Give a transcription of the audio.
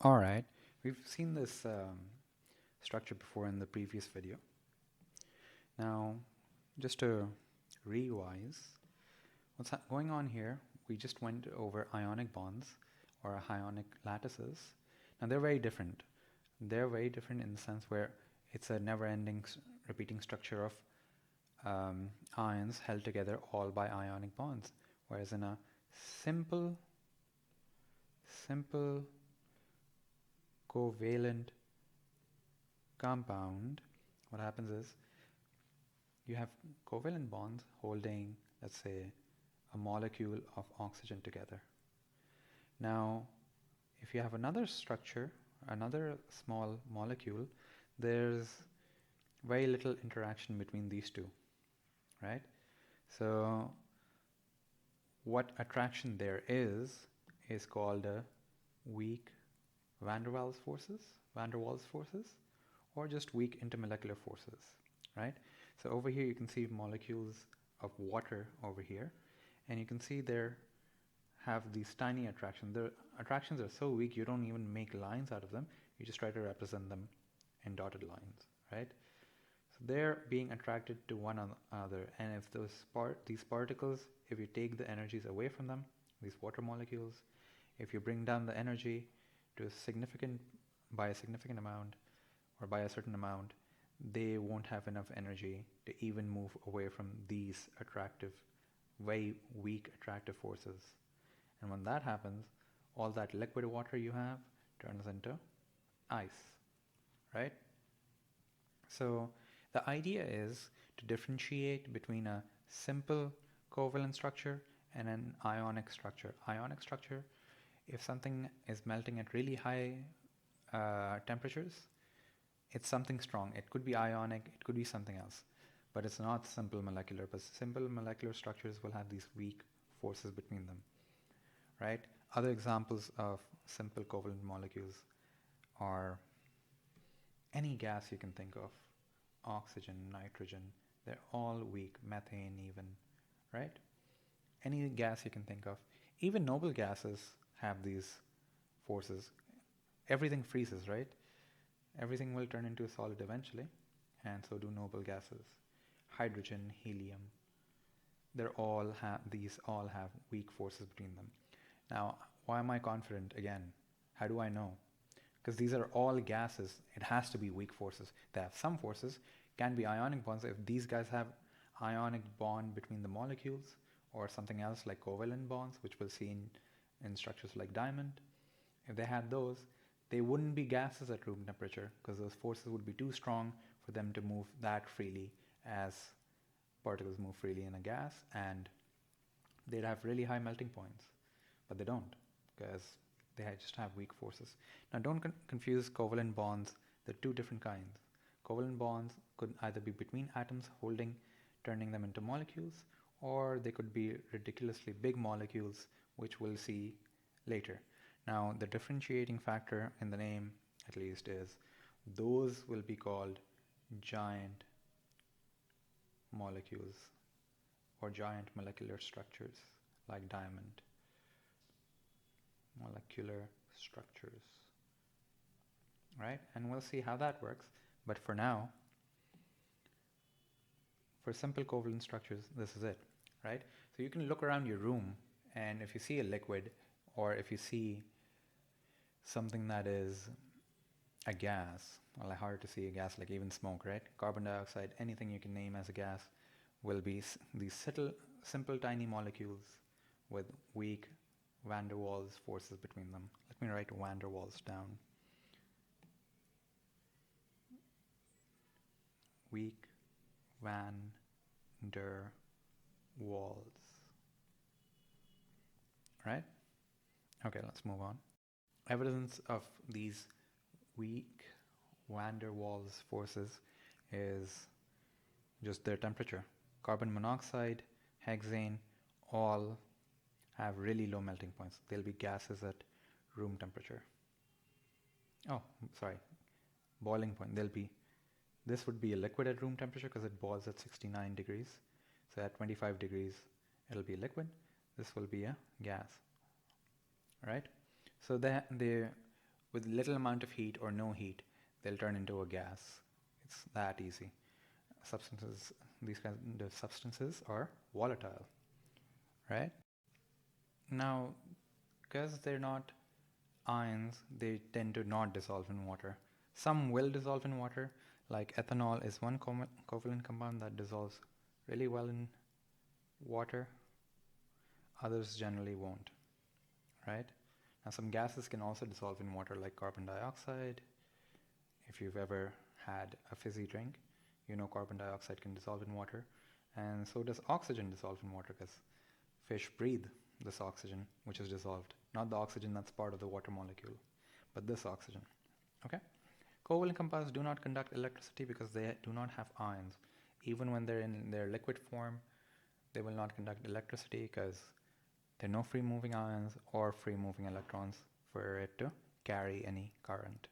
All right, we've seen this structure before in the previous video. Now, just to revise, what's going on here, we just went over ionic bonds or ionic lattices. Now, they're very different. They're very different in the sense where it's a never-ending repeating structure of ions held together all by ionic bonds. Whereas in a simple covalent compound, what happens is you have covalent bonds holding, let's say, a molecule of oxygen together. Now, if you have another structure, another small molecule, there's very little interaction between these two, right? So what attraction there is called a weak van der Waals forces, or just weak intermolecular forces, right? So over here you can see molecules of water over here, and you can see there have these tiny attractions. The attractions are so weak you don't even make lines out of them, you just try to represent them in dotted lines, right? So they're being attracted to one another, and if these particles, if you take the energies away from them, these water molecules, if you bring down the energy to by a significant amount or by a certain amount, they won't have enough energy to even move away from these very weak attractive forces. And when that happens, all that liquid water you have turns into ice, right? So the idea is to differentiate between a simple covalent structure and an ionic structure. Ionic structure, if something is melting at really high temperatures, it's something strong. It could be ionic, it could be something else, but it's not simple molecular. But simple molecular structures will have these weak forces between them, right? Other examples of simple covalent molecules are any gas you can think of, oxygen, nitrogen, they're all weak, methane even, right? Any gas you can think of. Even noble gases have these forces. Everything freezes, right? Everything will turn into a solid eventually, and so do noble gases. Hydrogen, helium, these all have weak forces between them. Now, why am I confident again? How do I know? Because these are all gases, it has to be weak forces. They have some forces, can be ionic bonds. If these guys have ionic bond between the molecules, or something else like covalent bonds, which we'll see in structures like diamond, if they had those, they wouldn't be gases at room temperature because those forces would be too strong for them to move that freely as particles move freely in a gas, and they'd have really high melting points. But they don't, because they just have weak forces. Now don't confuse covalent bonds. There are two different kinds. Covalent bonds could either be between atoms turning them into molecules, or they could be ridiculously big molecules, which we'll see later. Now the differentiating factor in the name, at least, is those will be called giant molecules or giant molecular structures, like diamond. Molecular structures, right? And we'll see how that works. But for now, for simple covalent structures, this is it, right? So you can look around your room, and if you see a liquid, or if you see something that is a gas, well, hard to see a gas, like even smoke, right? Carbon dioxide, anything you can name as a gas will be these simple tiny molecules with weak van der Waals forces between them. Let me write van der Waals down. Weak van der Waals. Right? Okay, let's move on. Evidence of these weak van der Waals forces is just their temperature. Carbon monoxide, hexane, all have really low melting points. They'll be gases at room temperature. Boiling point. This would be a liquid at room temperature because it boils at 69 degrees. So at 25 degrees, it'll be a liquid. This will be a gas, right? So with little amount of heat or no heat, they'll turn into a gas. It's that easy. These kind of substances are volatile, right? Now, because they're not ions, they tend to not dissolve in water. Some will dissolve in water, like ethanol is one covalent compound that dissolves really well in water. Others generally won't, right? Now, some gases can also dissolve in water, like carbon dioxide. If you've ever had a fizzy drink, you know carbon dioxide can dissolve in water, and so does oxygen dissolve in water, because fish breathe this oxygen, which is dissolved, not the oxygen that's part of the water molecule, but this oxygen. Okay? Covalent compounds do not conduct electricity because they do not have ions. Even when they're in their liquid form, they will not conduct electricity because there are no free moving ions or free moving electrons for it to carry any current.